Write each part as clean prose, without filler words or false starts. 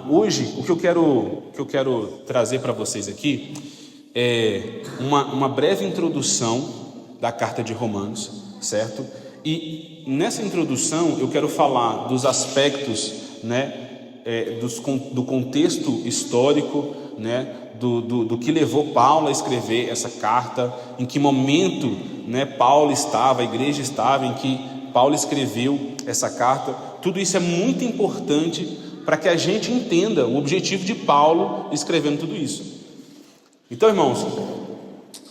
Hoje, o que eu quero trazer para vocês aqui é uma breve introdução da carta de Romanos, certo? E nessa introdução eu quero falar dos aspectos, do contexto histórico, do que levou Paulo a escrever essa carta, em que momento, Paulo estava, a igreja estava, em que Paulo escreveu essa carta. Tudo isso é muito importante para que a gente entenda o objetivo de Paulo escrevendo tudo isso. Então, irmãos,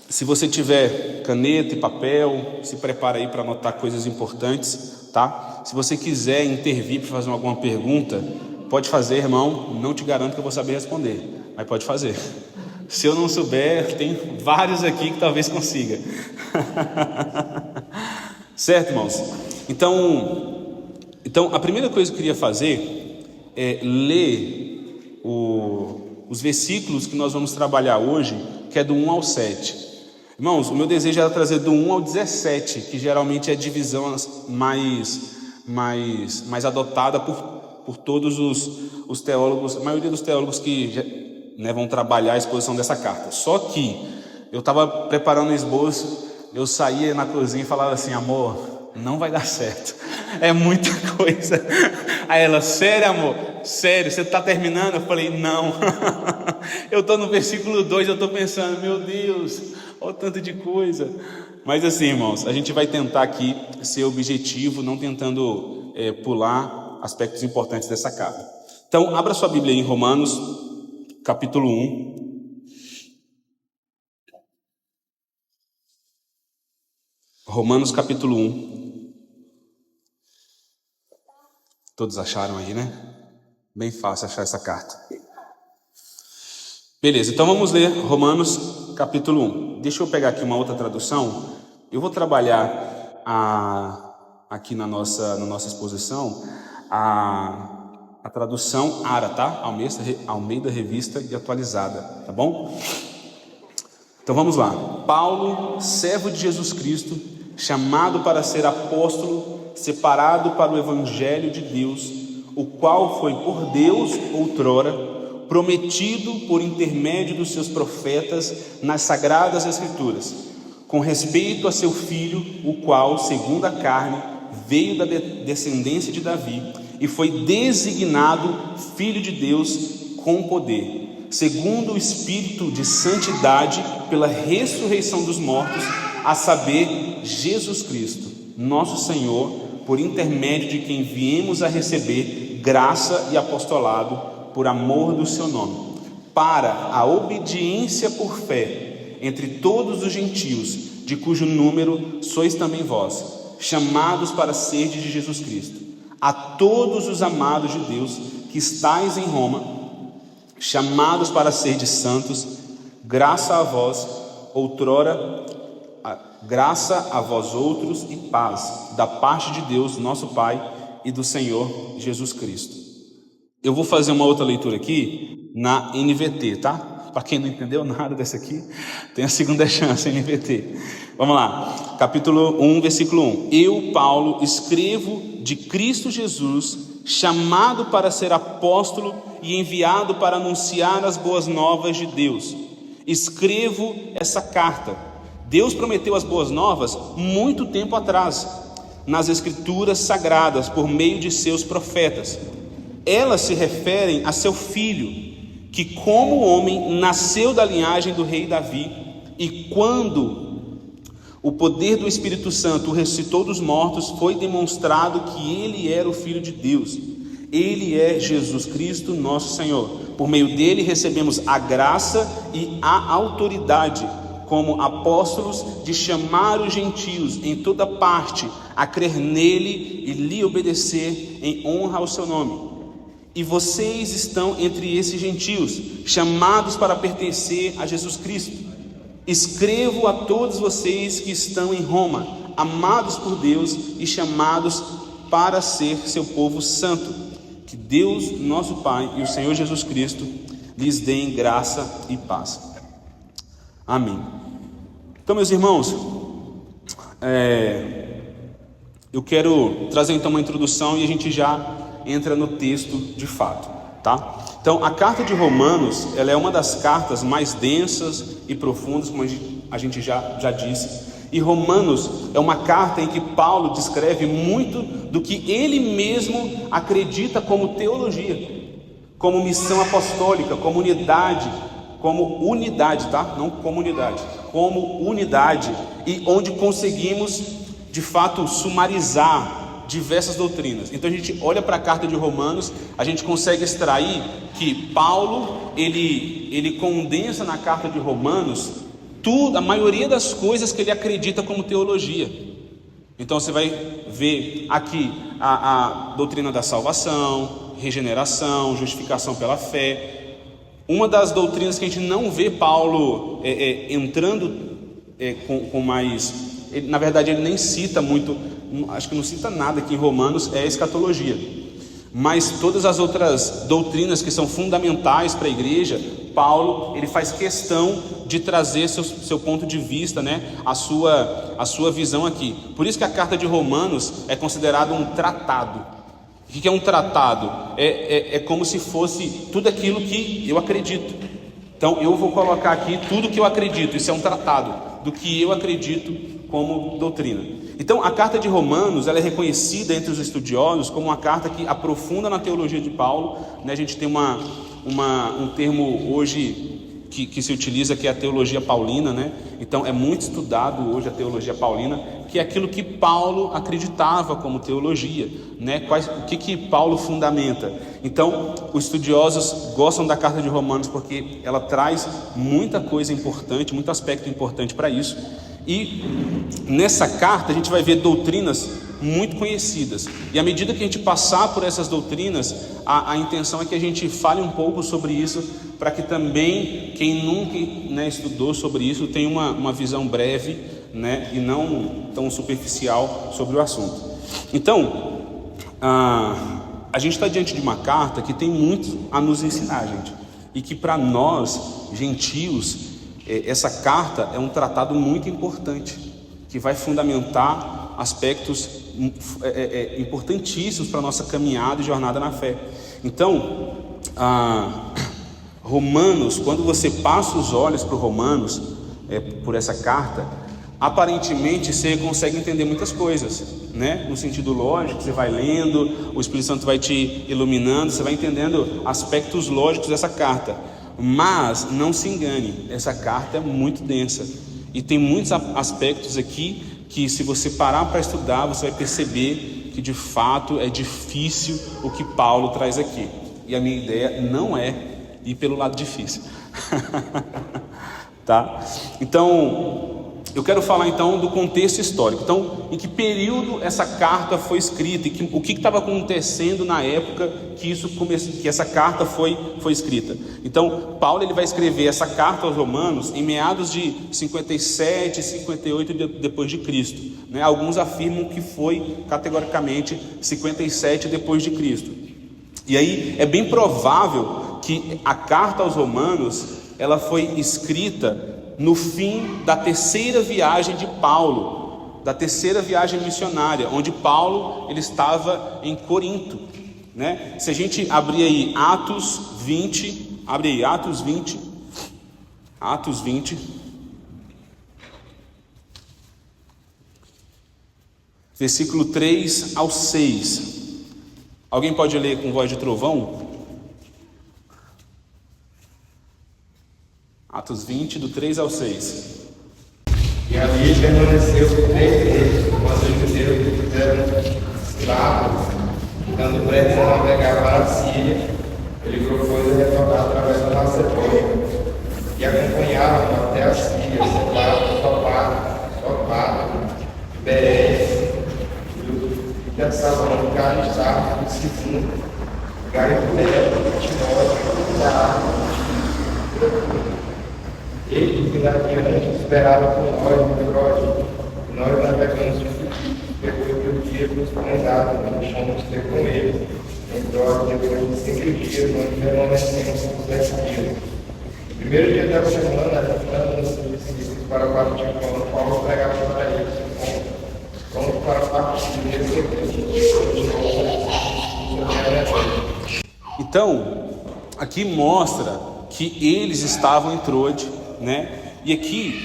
se você tiver caneta e papel, se prepara aí para anotar coisas importantes, tá? Se você quiser intervir para fazer alguma pergunta, pode fazer, irmão. Não te garanto que eu vou saber responder, mas pode fazer. Se eu não souber, tem vários aqui que talvez consiga. Certo, irmãos? Então, a primeira coisa que eu queria fazer é ler os versículos que nós vamos trabalhar hoje, que é do 1 ao 7. Irmãos, o meu desejo era trazer do 1 ao 17, que geralmente é a divisão mais adotada por todos os teólogos, a maioria dos teólogos que vão trabalhar a exposição dessa carta. Só que eu estava preparando o esboço, eu saía na cozinha e falava assim: amor, não vai dar certo, é muita coisa. Aí ela: sério, amor? Sério, você está terminando? Eu falei: não. Eu estou no versículo 2, eu estou pensando: meu Deus, olha o tanto de coisa. Mas assim, irmãos, a gente vai tentar aqui ser objetivo, não tentando pular aspectos importantes dessa carta. Então, abra sua Bíblia aí em Romanos, capítulo 1. Romanos, capítulo 1. Todos acharam aí, né? Bem fácil achar essa carta. Beleza, então vamos ler Romanos, capítulo 1. Deixa eu pegar aqui uma outra tradução. Eu vou trabalhar aqui na nossa exposição a tradução ARA, tá? Almeida Revista e Atualizada, tá bom? Então vamos lá. Paulo, servo de Jesus Cristo, chamado para ser apóstolo, separado para o evangelho de Deus, o qual foi por Deus outrora prometido por intermédio dos seus profetas nas sagradas escrituras, com respeito a seu filho, o qual, segundo a carne, veio da descendência de Davi e foi designado filho de Deus com poder, segundo o Espírito de santidade, pela ressurreição dos mortos, a saber, Jesus Cristo, nosso Senhor, por intermédio de quem viemos a receber graça e apostolado por amor do seu nome, para a obediência por fé entre todos os gentios, de cujo número sois também vós, chamados para serdes de Jesus Cristo. A todos os amados de Deus que estáis em Roma, chamados para serdes santos, graça a vós outros e paz, da parte de Deus nosso Pai e do Senhor Jesus Cristo. Eu vou fazer uma outra leitura aqui na NVT, tá? Para quem não entendeu nada dessa aqui, tem a segunda chance, NVT. Vamos lá, capítulo 1, versículo 1. Eu, Paulo, escrevo de Cristo Jesus, chamado para ser apóstolo e enviado para anunciar as boas novas de Deus. Escrevo essa carta. Deus prometeu as boas novas muito tempo atrás, nas escrituras sagradas, por meio de seus profetas. Elas se referem a seu filho, que como homem nasceu da linhagem do rei Davi, e quando o poder do Espírito Santo o ressuscitou dos mortos, foi demonstrado que ele era o Filho de Deus. Ele é Jesus Cristo, nosso Senhor. Por meio dele recebemos a graça e a autoridade, como apóstolos, de chamar os gentios em toda parte a crer nele e lhe obedecer em honra ao seu nome. E vocês estão entre esses gentios, chamados para pertencer a Jesus Cristo. Escrevo a todos vocês que estão em Roma, amados por Deus e chamados para ser seu povo santo. Que Deus, nosso Pai, e o Senhor Jesus Cristo lhes deem graça e paz. Amém. Então, meus irmãos, eu quero trazer então uma introdução e a gente já entra no texto de fato. tá? Então, a carta de Romanos, ela é uma das cartas mais densas e profundas, como a gente já disse. E Romanos é uma carta em que Paulo descreve muito do que ele mesmo acredita como teologia, como missão apostólica, como unidade, tá? Não comunidade, como unidade, e onde conseguimos, de fato, sumarizar diversas doutrinas. Então a gente olha para a carta de Romanos, a gente consegue extrair que Paulo, ele condensa na carta de Romanos tudo, a maioria das coisas que ele acredita como teologia. Então você vai ver aqui a doutrina da salvação, regeneração, justificação pela fé. Uma das doutrinas que a gente não vê Paulo entrando com mais... na verdade ele nem cita muito, acho que não cita nada aqui em Romanos, é a escatologia. Mas todas as outras doutrinas que são fundamentais para a igreja, Paulo, ele faz questão de trazer seu ponto de vista, né? a sua visão aqui. Por isso que a carta de Romanos é considerada um tratado. O que é um tratado? É como se fosse tudo aquilo que eu acredito. Então eu vou colocar aqui tudo que eu acredito, isso é um tratado do que eu acredito como doutrina. Então a carta de Romanos, ela é reconhecida entre os estudiosos como uma carta que aprofunda na teologia de Paulo, né? A gente tem um termo hoje que se utiliza, que é a teologia paulina, né? Então é muito estudado hoje a teologia paulina, que é aquilo que Paulo acreditava como teologia, né? O que Paulo fundamenta. Então os estudiosos gostam da carta de Romanos porque ela traz muita coisa importante, muito aspecto importante para isso. E nessa carta a gente vai ver doutrinas muito conhecidas, e à medida que a gente passar por essas doutrinas, a intenção é que a gente fale um pouco sobre isso, para que também quem nunca, né, estudou sobre isso tenha uma visão breve, né, e não tão superficial sobre o assunto. Então a gente está diante de uma carta que tem muito a nos ensinar, gente, e que para nós gentios, essa carta é um tratado muito importante, que vai fundamentar aspectos importantíssimos para a nossa caminhada e jornada na fé. Então, Romanos, quando você passa os olhos para o Romanos, por essa carta, aparentemente você consegue entender muitas coisas, né? No sentido lógico, você vai lendo, o Espírito Santo vai te iluminando, você vai entendendo aspectos lógicos dessa carta. Mas não se engane, essa carta é muito densa e tem muitos aspectos aqui que, se você parar para estudar, você vai perceber que de fato é difícil o que Paulo traz aqui. E a minha ideia não é ir pelo lado difícil. Tá? Então, eu quero falar então do contexto histórico. Então, em que período essa carta foi escrita e o que estava acontecendo na época que essa carta foi escrita. Então, Paulo, ele vai escrever essa carta aos Romanos em meados de 57, 58 depois de Cristo, né? Alguns afirmam que foi categoricamente 57 depois de Cristo. E aí é bem provável que a carta aos Romanos, ela foi escrita no fim da terceira viagem de Paulo, da terceira viagem missionária, onde Paulo, ele estava em Corinto, né? Se a gente abrir aí Atos 20, abre aí Atos 20, versículo 3 ao 6. Alguém pode ler com voz de trovão? Atos 20, do 3 ao 6. E ali permaneceu por 3 meses, quando os judeus fizeram escravos, dando pressa a navegar para a Síria. Ele propôs a retornar através da Macedônia, e acompanharam até a Síria, Sopado, Bereia, e Tessalônica, Aristarco, Segundo, Galiléia, Timóteo, Ele que daqui esperava por nós no Troia, nós navegamos depois do dia dos convidados, nós fomos ter com eles, em Troia, depois de 5 dias, nós permanecemos por 7 dias. No primeiro dia da semana, estamos nos discípulos para partir quando Paulo pregava para eles, pronto para partir do dia seguinte. Então, aqui mostra que eles estavam em Troade, né? E aqui,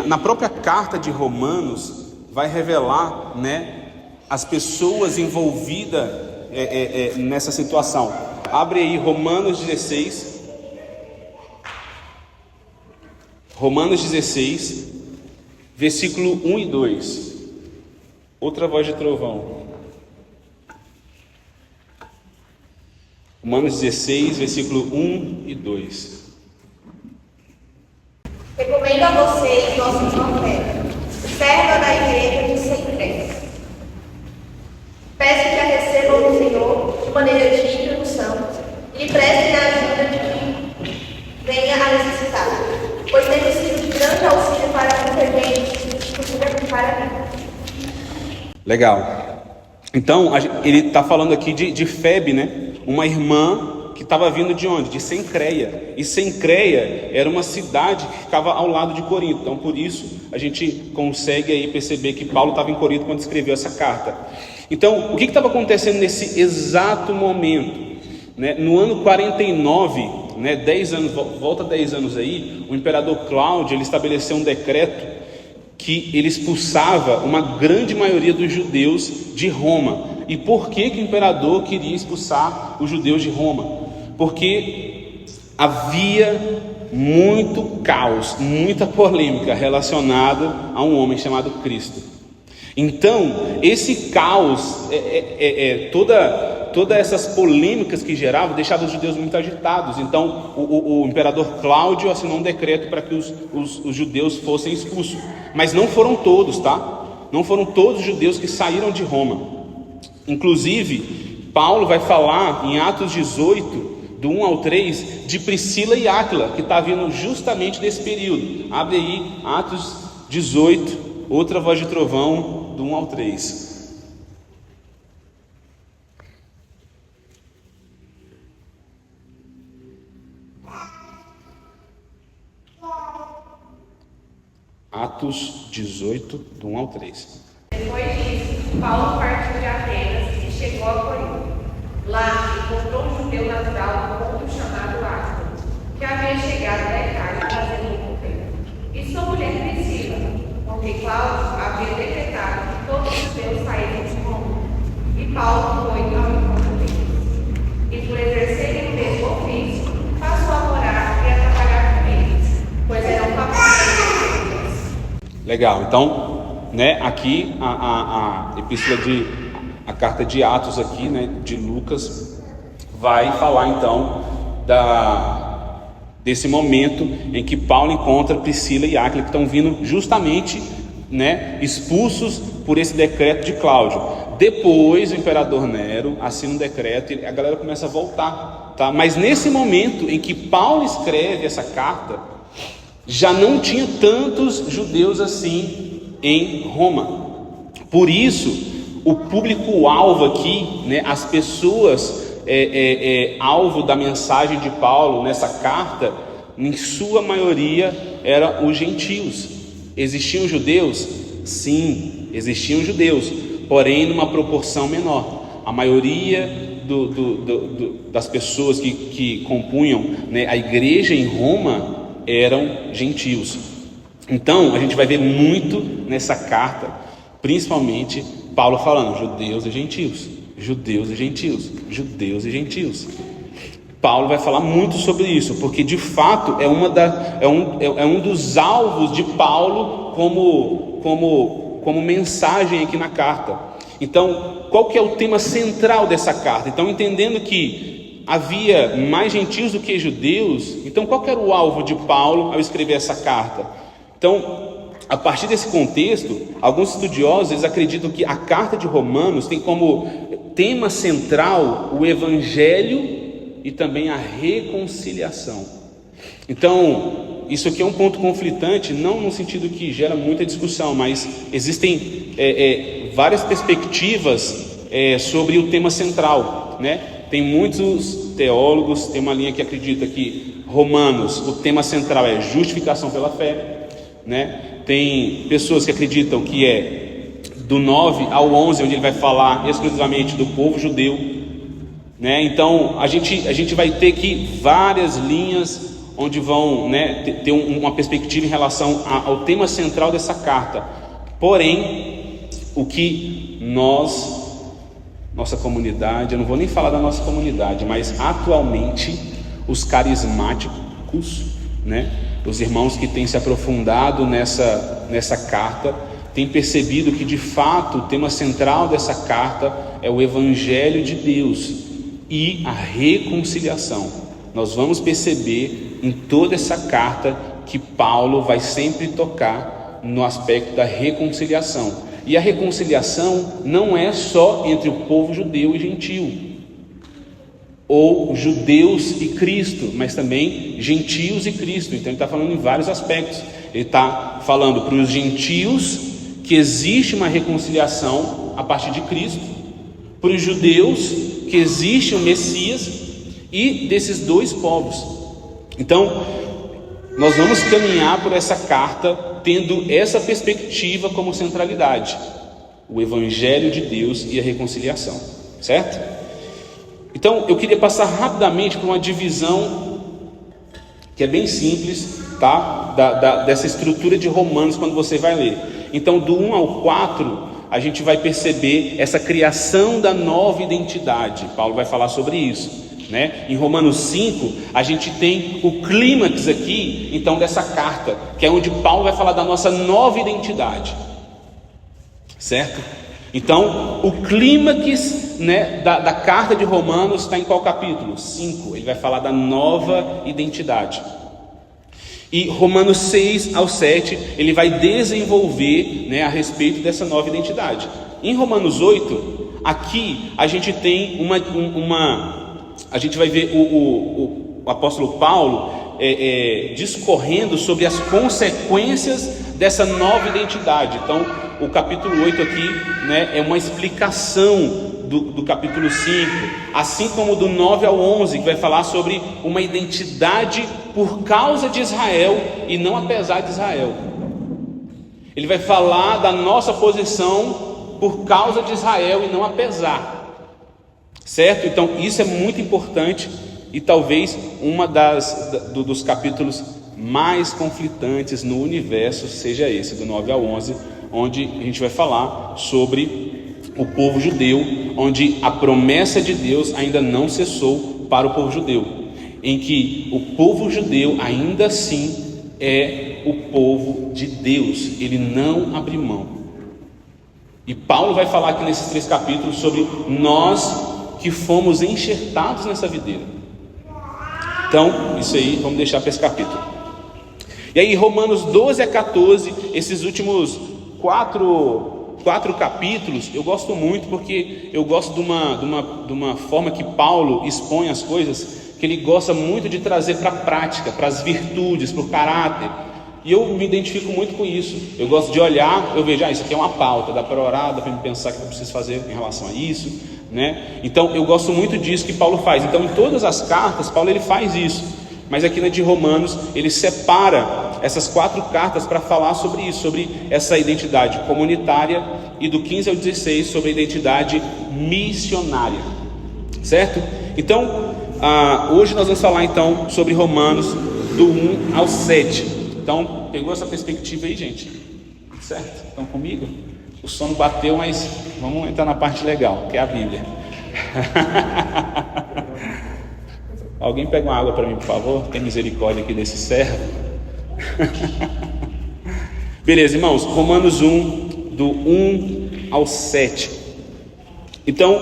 na própria carta de Romanos, vai revelar, né, as pessoas envolvidas nessa situação. Abre aí Romanos 16. Romanos 16, versículo 1 e 2. Outra voz de trovão. Romanos 16, versículo 1 e 2. Recomendo a vocês, nosso irmão Pedro, serva da igreja de Cencreia. Peço que a recebam no Senhor de maneira de introdução e lhe prestem a ajuda de que venha a necessitar, pois tem sido de grande auxílio para muita gente, para mim. Legal. Então, ele está falando aqui de Febe, né? Uma irmã que estava vindo de onde? De Cencreia. E Cencreia era uma cidade que ficava ao lado de Corinto. Então, por isso, a gente consegue aí perceber que Paulo estava em Corinto quando escreveu essa carta. Então, o que estava acontecendo nesse exato momento? Né? No ano 49, né, 10 anos, volta 10 anos aí, o imperador Cláudio ele estabeleceu um decreto que ele expulsava uma grande maioria dos judeus de Roma. E por que o imperador queria expulsar os judeus de Roma? Porque havia muito caos, muita polêmica relacionada a um homem chamado Cristo. Então, esse caos, todas essas polêmicas que geravam, deixavam os judeus muito agitados. Então, o imperador Cláudio assinou um decreto para que os judeus fossem expulsos. Mas não foram todos, tá? Não foram todos os judeus que saíram de Roma. Inclusive, Paulo vai falar em Atos 18, do 1 ao 3, de Priscila e Áquila, que está vindo justamente desse período. Abre aí, Atos 18, outra voz de trovão, do 1 ao 3. Atos 18, do 1 ao 3. Depois disso, Paulo partiu de Atenas e chegou a Corinto. Lá encontrou um judeu natural do ponto chamado Áquila, que havia chegado da Itália fazendo um tempo, e sua mulher Priscila, porque Cláudio havia decretado que todos os judeus saíram de Roma. E Paulo foi ao encontro deles. E por exercerem o mesmo ofício, passou a morar e a trabalhar com eles, pois eram capazes. Legal, então, né, aqui a carta de Atos aqui, né, de Lucas, vai falar então desse momento em que Paulo encontra Priscila e Áquila, que estão vindo justamente, né, expulsos por esse decreto de Cláudio. Depois o imperador Nero assina um decreto e a galera começa a voltar, tá? Mas nesse momento em que Paulo escreve essa carta, já não tinha tantos judeus assim em Roma. Por isso, o público-alvo aqui, né, as pessoas alvo da mensagem de Paulo nessa carta, em sua maioria, eram os gentios. Existiam judeus? Sim, existiam judeus, porém numa proporção menor. A maioria das pessoas que compunham, né, a igreja em Roma eram gentios. Então, a gente vai ver muito nessa carta, principalmente Paulo falando judeus e gentios, judeus e gentios, judeus e gentios. Paulo vai falar muito sobre isso, porque de fato é um dos alvos de Paulo como mensagem aqui na carta. Então, qual que é o tema central dessa carta? Então, entendendo que havia mais gentios do que judeus, então qual que era o alvo de Paulo ao escrever essa carta? Então, a partir desse contexto, alguns estudiosos eles acreditam que a carta de Romanos tem como tema central o evangelho e também a reconciliação. Então, isso aqui é um ponto conflitante, não no sentido que gera muita discussão, mas existem várias perspectivas sobre o tema central, né? Tem muitos teólogos, tem uma linha que acredita que Romanos, o tema central é justificação pela fé, né? Tem pessoas que acreditam que é do 9 ao 11, onde ele vai falar exclusivamente do povo judeu. né? Então a gente vai ter aqui várias linhas onde vão, né, ter uma perspectiva em relação ao tema central dessa carta. Porém, o que nossa comunidade, eu não vou nem falar da nossa comunidade, mas atualmente os carismáticos, né, os irmãos que têm se aprofundado nessa carta, têm percebido que de fato o tema central dessa carta é o Evangelho de Deus e a reconciliação. Nós vamos perceber em toda essa carta que Paulo vai sempre tocar no aspecto da reconciliação. E a reconciliação não é só entre o povo judeu e gentio, ou judeus e Cristo, mas também gentios e Cristo. Então ele está falando em vários aspectos. Ele está falando para os gentios que existe uma reconciliação a partir de Cristo, para os judeus que existe o Messias, e desses dois povos. Então nós vamos caminhar por essa carta tendo essa perspectiva como centralidade: o Evangelho de Deus e a reconciliação, certo? Então eu queria passar rapidamente por uma divisão que é bem simples, tá? Dessa estrutura de Romanos quando você vai ler. Então do 1 ao 4 a gente vai perceber essa criação da nova identidade. Paulo vai falar sobre isso, né? Em Romanos 5 a gente tem o clímax aqui então dessa carta, que é onde Paulo vai falar da nossa nova identidade, certo? Então o clímax, né, da carta de Romanos está em qual capítulo? 5. Ele vai falar da nova identidade. E Romanos 6 ao 7 ele vai desenvolver, né, a respeito dessa nova identidade. Em Romanos 8 aqui a gente tem a gente vai ver o apóstolo Paulo discorrendo sobre as consequências dessa nova identidade. Então o capítulo 8 aqui, né, é uma explicação do capítulo 5, assim como do 9 ao 11, que vai falar sobre uma identidade por causa de Israel e não apesar de Israel. Ele vai falar da nossa posição por causa de Israel e não apesar, certo? Então isso é muito importante e talvez dos capítulos mais conflitantes no universo seja esse, do 9 ao 11, onde a gente vai falar sobre o povo judeu, onde a promessa de Deus ainda não cessou para o povo judeu, em que o povo judeu ainda assim é o povo de Deus, ele não abre mão. E Paulo vai falar aqui nesses 3 capítulos sobre nós que fomos enxertados nessa videira. Então isso aí vamos deixar para esse capítulo. E aí Romanos 12 a 14, esses últimos quatro capítulos, eu gosto muito, porque eu gosto de uma forma que Paulo expõe as coisas, que ele gosta muito de trazer para a prática, para as virtudes, para o caráter. E eu me identifico muito com isso. Eu gosto de olhar, eu vejo, isso aqui é uma pauta, dá para orar, dá para me pensar o que eu preciso fazer em relação a isso, né? Então eu gosto muito disso que Paulo faz. Então em todas as cartas Paulo ele faz isso, mas aqui na de Romanos ele separa essas 4 cartas para falar sobre isso, sobre essa identidade comunitária, e do 15 ao 16 sobre a identidade missionária, certo? Então hoje nós vamos falar então sobre Romanos do 1 ao 7. Então pegou essa perspectiva aí, gente? Certo? Estão comigo? O sono bateu, mas vamos entrar na parte legal, que é a Bíblia. Alguém pega uma água para mim, por favor? Tem misericórdia aqui desse servo. Beleza, irmãos, Romanos 1, do 1 ao 7. Então,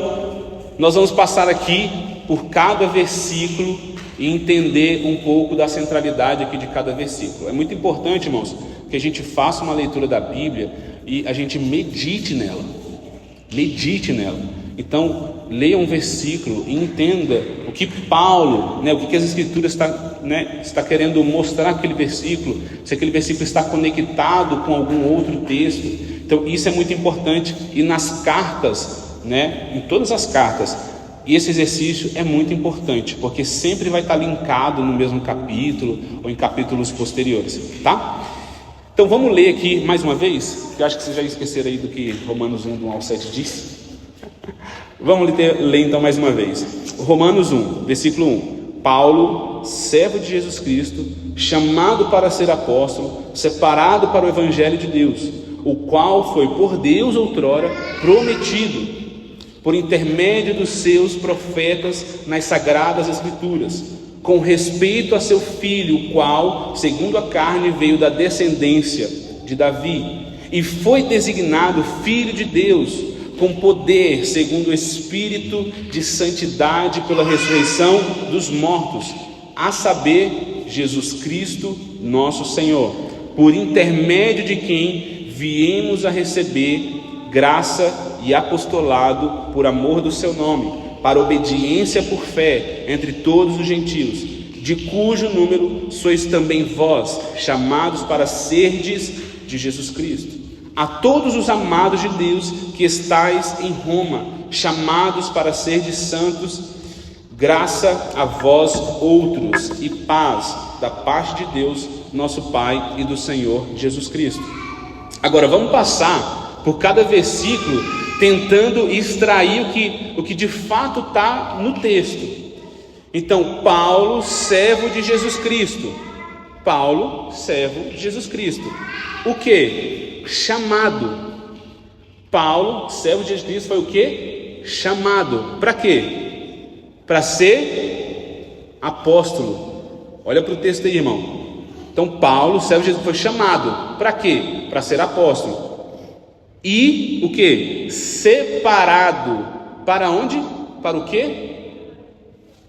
nós vamos passar aqui por cada versículo e entender um pouco da centralidade aqui de cada versículo. É muito importante, irmãos, que a gente faça uma leitura da Bíblia e a gente medite nela. Medite nela. Então, leia um versículo e entenda o que Paulo, o que as Escrituras está querendo mostrar aquele versículo, se aquele versículo está conectado com algum outro texto. Então, isso é muito importante. E nas cartas, em todas as cartas, esse exercício é muito importante, porque sempre vai estar linkado no mesmo capítulo ou em capítulos posteriores, tá? Então, vamos ler aqui mais uma vez, que eu acho que vocês já esqueceram aí do que Romanos 1, do 1 ao 7 diz. Vamos ler então mais uma vez. Romanos 1, versículo 1. Paulo, servo de Jesus Cristo, chamado para ser apóstolo, separado para o evangelho de Deus, o qual foi por Deus outrora prometido, por intermédio dos seus profetas nas sagradas escrituras, com respeito a seu filho, o qual, segundo a carne, veio da descendência de Davi, e foi designado Filho de Deus, com poder, segundo o Espírito de santidade, pela ressurreição dos mortos, a saber, Jesus Cristo, nosso Senhor, por intermédio de quem viemos a receber graça e apostolado por amor do seu nome, para obediência por fé entre todos os gentios, de cujo número sois também vós, chamados para serdes de Jesus Cristo. A todos os amados de Deus que estais em Roma, chamados para serdes santos, graça a vós outros e paz da parte de Deus, nosso Pai, e do Senhor Jesus Cristo. Agora vamos passar por cada versículo, tentando extrair o que de fato está no texto. Então, Paulo, servo de Jesus Cristo. Paulo, servo de Jesus Cristo. O que? Chamado. Paulo, servo de Jesus Cristo, foi o que? Chamado. Para quê? Para ser apóstolo. Olha para o texto aí, irmão. Então, Paulo, servo de Jesus, foi chamado. Para quê? Para ser apóstolo. E o que? Separado. Para onde? Para o quê?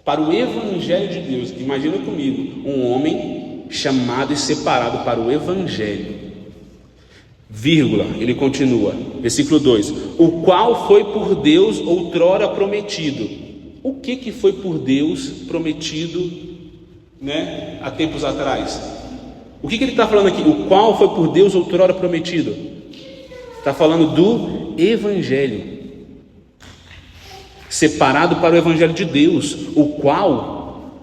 Para o evangelho de Deus. Imagina comigo, um homem chamado e separado para o evangelho. Vírgula, ele continua, versículo 2: o qual foi por Deus outrora prometido. O que foi por Deus prometido, né, há tempos atrás? O que ele está falando aqui? O qual foi por Deus outrora prometido? Está falando do evangelho, separado para o evangelho de Deus, o qual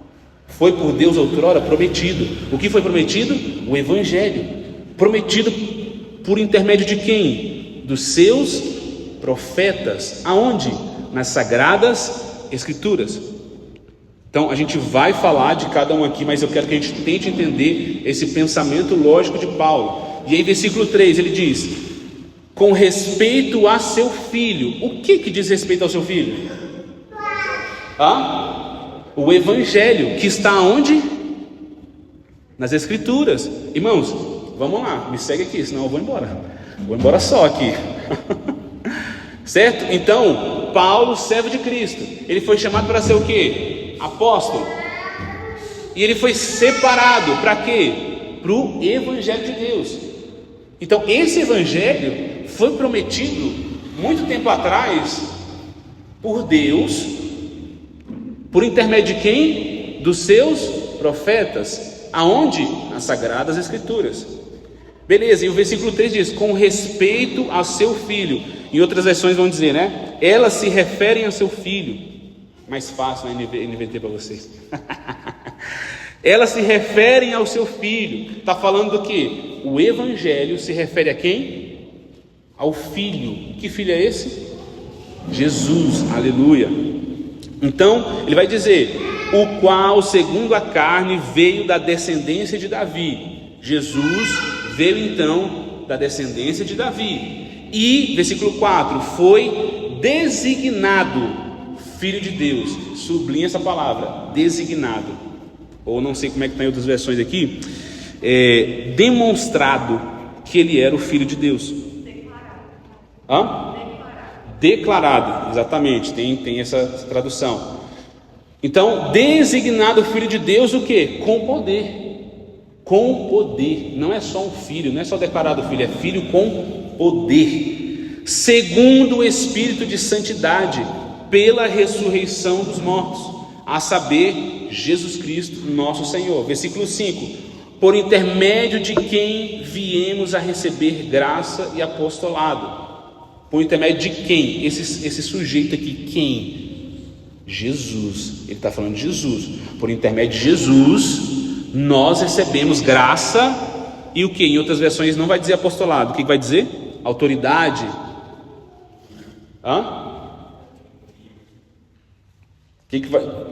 foi por Deus outrora prometido. O que foi prometido? O evangelho, prometido por intermédio de quem? Dos seus profetas. Aonde? Nas sagradas escrituras. Então a gente vai falar de cada um aqui, mas eu quero que a gente tente entender esse pensamento lógico de Paulo. E aí versículo 3 ele diz: com respeito a seu filho. O que diz respeito ao seu filho? O evangelho, que está onde? Nas escrituras. Irmãos, vamos lá, me segue aqui, senão eu vou embora. Vou embora só aqui. Certo? Então, Paulo, servo de Cristo, ele foi chamado para ser o quê? Apóstolo. E ele foi separado para quê? Para o evangelho de Deus. Então, esse evangelho foi prometido muito tempo atrás por Deus, por intermédio de quem? Dos seus profetas. Aonde? Nas sagradas escrituras. Beleza, e o versículo 3 diz: com respeito a seu filho. Em outras versões vão dizer, né? Elas se referem a seu filho. Mais fácil na NVT para vocês. Elas se referem ao seu filho. Está falando do que? O evangelho se refere a quem? Ao filho. Que filho é esse? Jesus, aleluia. Então, ele vai dizer: o qual, segundo a carne, veio da descendência de Davi. Jesus veio então da descendência de Davi. E, versículo 4, foi designado Filho de Deus. Sublinha essa palavra, designado. Ou não sei como é que está em outras versões aqui. Demonstrado que ele era o Filho de Deus. Declarado, exatamente, tem essa tradução. Então, designado Filho de Deus, o que? Com poder. Com poder, não é só um filho, não é só declarado filho, é filho com poder, segundo o Espírito de santidade, pela ressurreição dos mortos, a saber, Jesus Cristo, nosso Senhor. Versículo 5: por intermédio de quem viemos a receber graça e apostolado. Por intermédio de quem? Esse sujeito aqui, quem? Jesus. Ele está falando de Jesus. Por intermédio de Jesus, nós recebemos graça e o que? Em outras versões não vai dizer apostolado. O que vai dizer? Autoridade.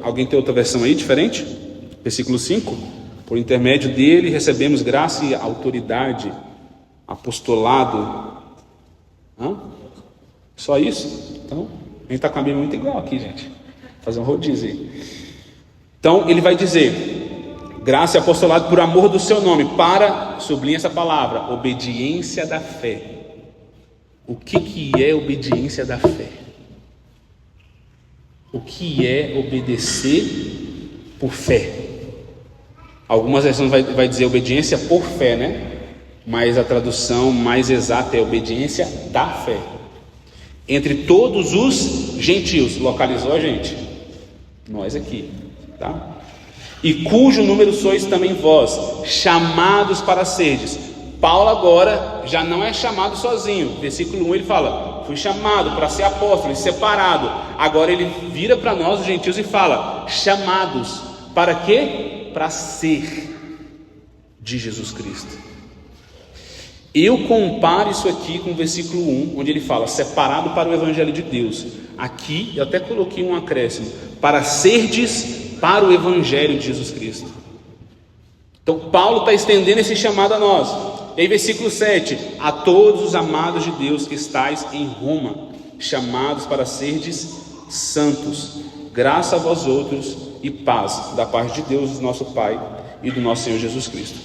Alguém tem outra versão aí diferente? Versículo 5: por intermédio dele recebemos graça e autoridade, apostolado. Só isso? Então, a gente está com a Bíblia muito igual aqui, gente. Vou fazer um rodízio aí. Então, ele vai dizer: graça e apostolado por amor do seu nome, para, sublinha essa palavra, obediência da fé. O que é obediência da fé? O que é obedecer por fé? Algumas versões vai dizer obediência por fé, né? Mas a tradução mais exata é obediência da fé. Entre todos os gentios, localizou a gente? Nós aqui, tá? E cujo número sois também vós, chamados para serdes. Paulo agora já não é chamado sozinho. Versículo 1 ele fala: fui chamado para ser apóstolo e separado. Agora ele vira para nós os gentios e fala: chamados para quê? Para ser de Jesus Cristo. Eu comparo isso aqui com o versículo 1, onde ele fala: separado para o evangelho de Deus. Aqui eu até coloquei um acréscimo: para serdes para o evangelho de Jesus Cristo. Então Paulo está estendendo esse chamado a nós. E aí versículo 7: a todos os amados de Deus que estáis em Roma, chamados para serdes santos, graça a vós outros e paz da parte de Deus, nosso Pai, e do nosso Senhor Jesus Cristo.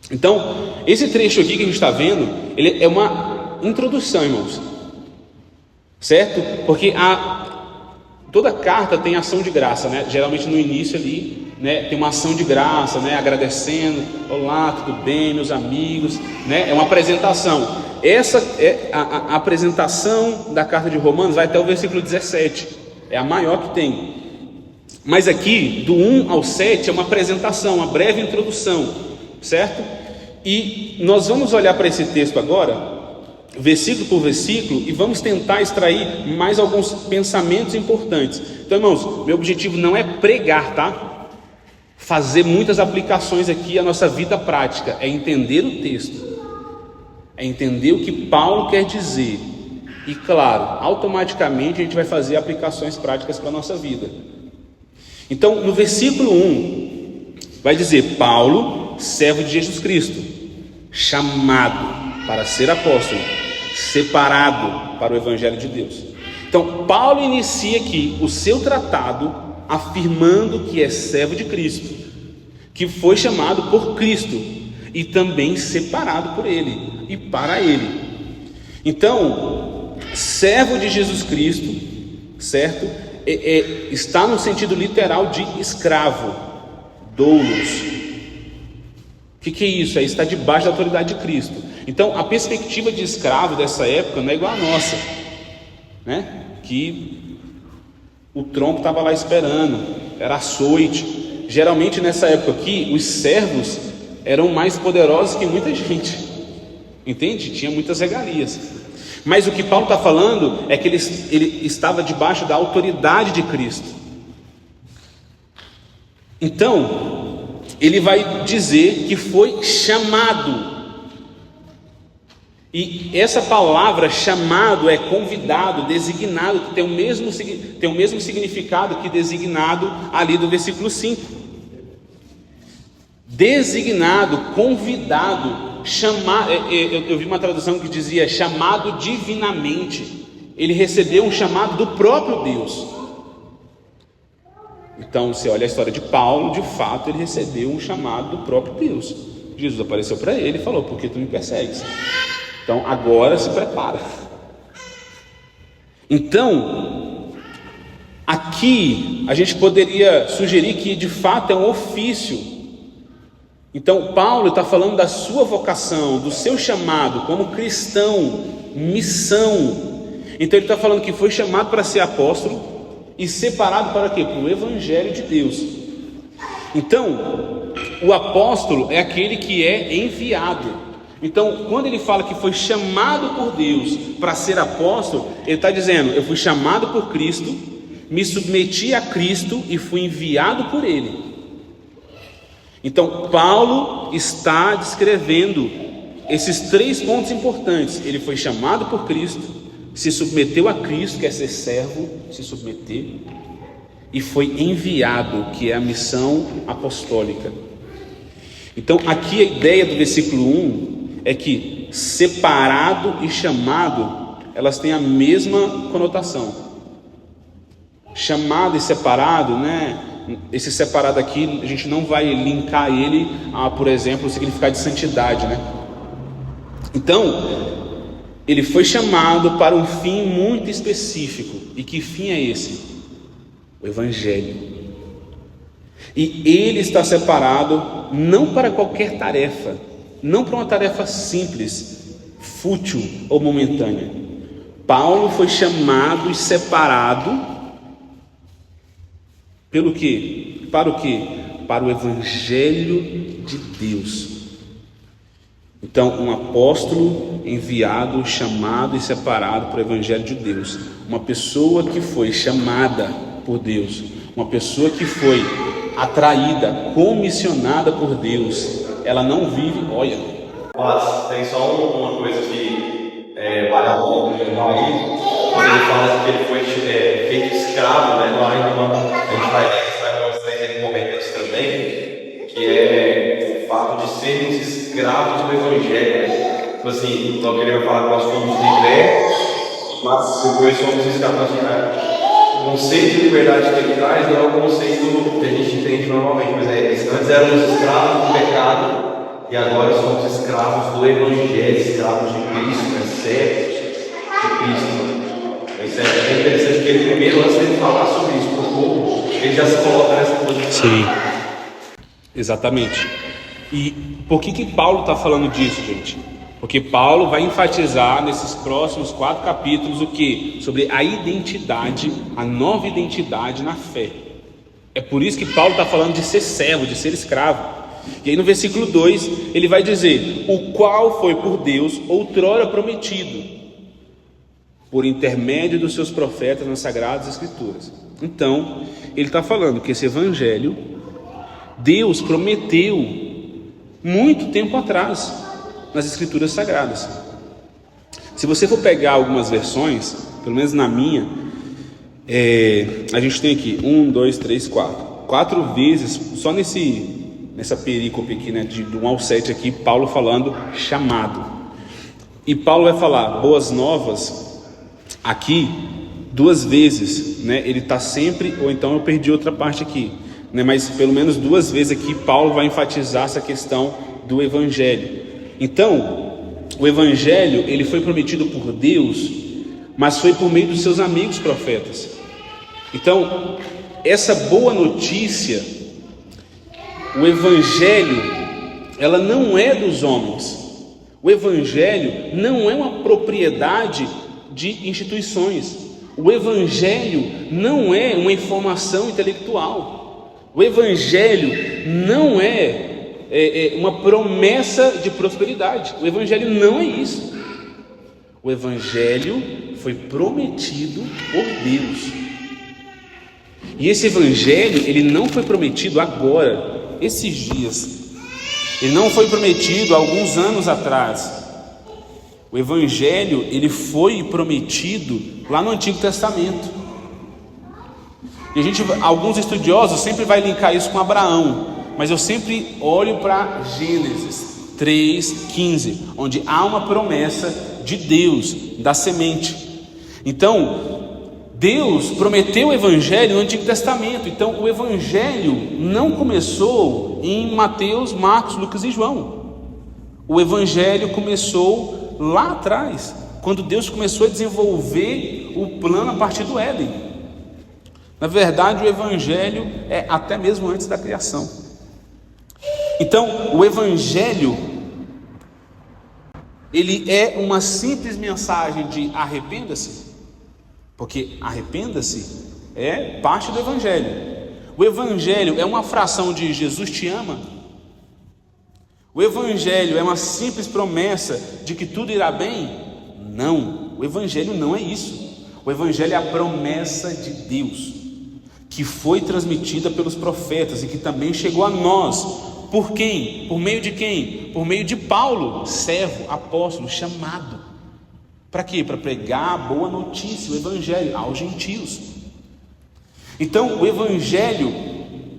Então, esse trecho aqui que a gente está vendo, ele é uma introdução, irmãos, certo? Porque toda carta tem ação de graça, né? Geralmente no início ali, né, tem uma ação de graça, né? Agradecendo: olá, tudo bem, meus amigos, né? É uma apresentação. Essa é a apresentação da carta de Romanos, vai até o versículo 17, é a maior que tem. Mas aqui, do 1 ao 7, é uma apresentação, uma breve introdução, certo? E nós vamos olhar para esse texto agora, versículo por versículo, e vamos tentar extrair mais alguns pensamentos importantes. Então, irmãos, meu objetivo não é pregar, tá? Fazer muitas aplicações aqui à nossa vida prática, é entender o texto, é entender o que Paulo quer dizer, e claro, automaticamente a gente vai fazer aplicações práticas para a nossa vida. Então, no versículo 1, vai dizer: Paulo, servo de Jesus Cristo, chamado para ser apóstolo, separado para o evangelho de Deus. Então Paulo inicia aqui o seu tratado afirmando que é servo de Cristo, que foi chamado por Cristo e também separado por Ele e para Ele. Então, servo de Jesus Cristo, certo? Está no sentido literal de escravo, doulos. O que é isso? Está debaixo da autoridade de Cristo. Então a perspectiva de escravo dessa época não é igual à nossa, né? Que o tronco estava lá esperando, era açoite. Geralmente nessa época aqui, os servos eram mais poderosos que muita gente, entende? Tinha muitas regalias. Mas o que Paulo está falando é que ele estava debaixo da autoridade de Cristo. Então, ele vai dizer que foi chamado. E essa palavra chamado é convidado, designado, que tem o mesmo significado que designado ali do versículo 5. Designado, convidado. Eu vi uma tradução que dizia chamado divinamente. Ele recebeu um chamado do próprio Deus. Então você olha a história de Paulo, de fato ele recebeu um chamado do próprio Deus. Jesus apareceu para ele e falou: por que tu me persegues? Então agora se prepara. Então aqui a gente poderia sugerir que de fato é um ofício. Então Paulo está falando da sua vocação, do seu chamado como cristão, missão. Então ele está falando que foi chamado para ser apóstolo e separado para quê? Para o evangelho de Deus. Então o apóstolo é aquele que é enviado. Então quando ele fala que foi chamado por Deus para ser apóstolo, ele está dizendo: eu fui chamado por Cristo, me submeti a Cristo e fui enviado por Ele. Então Paulo está descrevendo esses 3 pontos importantes. Ele foi chamado por Cristo, se submeteu a Cristo, quer ser servo, se submeter, e foi enviado, que é a missão apostólica. Então aqui a ideia do versículo 1 é que separado e chamado, elas têm a mesma conotação. Chamado e separado, né? Esse separado aqui, a gente não vai linkar ele a, por exemplo, o significado de santidade, né? Então, ele foi chamado para um fim muito específico. E que fim é esse? O Evangelho. E ele está separado não para qualquer tarefa, não para uma tarefa simples, fútil ou momentânea. Paulo foi chamado e separado pelo quê? Para o quê? Para o Evangelho de Deus. Então, um apóstolo enviado, chamado e separado para o Evangelho de Deus. Uma pessoa que foi chamada por Deus, uma pessoa que foi atraída, comissionada por Deus, ela não vive, olha. Mas tem só uma coisa que vale a pena lembrar aí, quando ele fala que ele foi feito escravo, né? Lá a gente vai mostrar em momentos também, que é o fato de sermos escravos do Evangelho, né? Tipo assim, então ele vai falar que nós somos libertos, mas depois somos escravos. O conceito de liberdade que ele traz não é o conceito que a gente entende normalmente, mas antes éramos escravos do pecado e agora somos escravos do Evangelho, escravos de Cristo, servos de Cristo. Isso é interessante que ele primeiro, antes de falar sobre isso para o povo, ele já se coloca nessa posição. Sim, exatamente. E por que Paulo está falando disso, gente? Porque Paulo vai enfatizar nesses próximos 4 capítulos o que? Sobre a identidade, a nova identidade na fé. É por isso que Paulo está falando de ser servo, de ser escravo. E aí no versículo 2 ele vai dizer: o qual foi por Deus outrora prometido, por intermédio dos seus profetas nas Sagradas Escrituras. Então, ele está falando que esse Evangelho, Deus prometeu muito tempo atrás, nas Escrituras Sagradas. Se você for pegar algumas versões, pelo menos na minha, a gente tem aqui 1, 2, 3, 4 vezes, só nessa perícope aqui, né, de 1 ao 7 aqui, Paulo falando chamado. E Paulo vai falar boas novas aqui 2 vezes, né? Ele está sempre, ou então eu perdi outra parte aqui, né? Mas pelo menos 2 vezes aqui Paulo vai enfatizar essa questão do Evangelho. Então, o Evangelho, ele foi prometido por Deus, mas foi por meio dos seus amigos profetas. Então, essa boa notícia, o Evangelho, ela não é dos homens. O Evangelho não é uma propriedade de instituições. O Evangelho não é uma informação intelectual. O Evangelho não é uma promessa de prosperidade. O Evangelho não é isso. O Evangelho foi prometido por Deus. E esse Evangelho, ele não foi prometido agora, esses dias. Ele não foi prometido há alguns anos atrás. O Evangelho, ele foi prometido lá no Antigo Testamento. E alguns estudiosos sempre vai linkar isso com Abraão. Mas eu sempre olho para Gênesis 3:15, onde há uma promessa de Deus, da semente. Então, Deus prometeu o Evangelho no Antigo Testamento. Então, o Evangelho não começou em Mateus, Marcos, Lucas e João. O Evangelho começou lá atrás, quando Deus começou a desenvolver o plano a partir do Éden. Na verdade, o Evangelho é até mesmo antes da criação. Então, o Evangelho, ele é uma simples mensagem de arrependa-se, porque arrependa-se é parte do Evangelho. O Evangelho é uma fração de Jesus te ama. O Evangelho é uma simples promessa de que tudo irá bem? Não, o Evangelho não é isso. O Evangelho é a promessa de Deus, que foi transmitida pelos profetas e que também chegou a nós. Por quem? Por meio de quem? Por meio de Paulo, servo, apóstolo, chamado. Para quê? Para pregar a boa notícia, o Evangelho, aos gentios. Então o evangelho,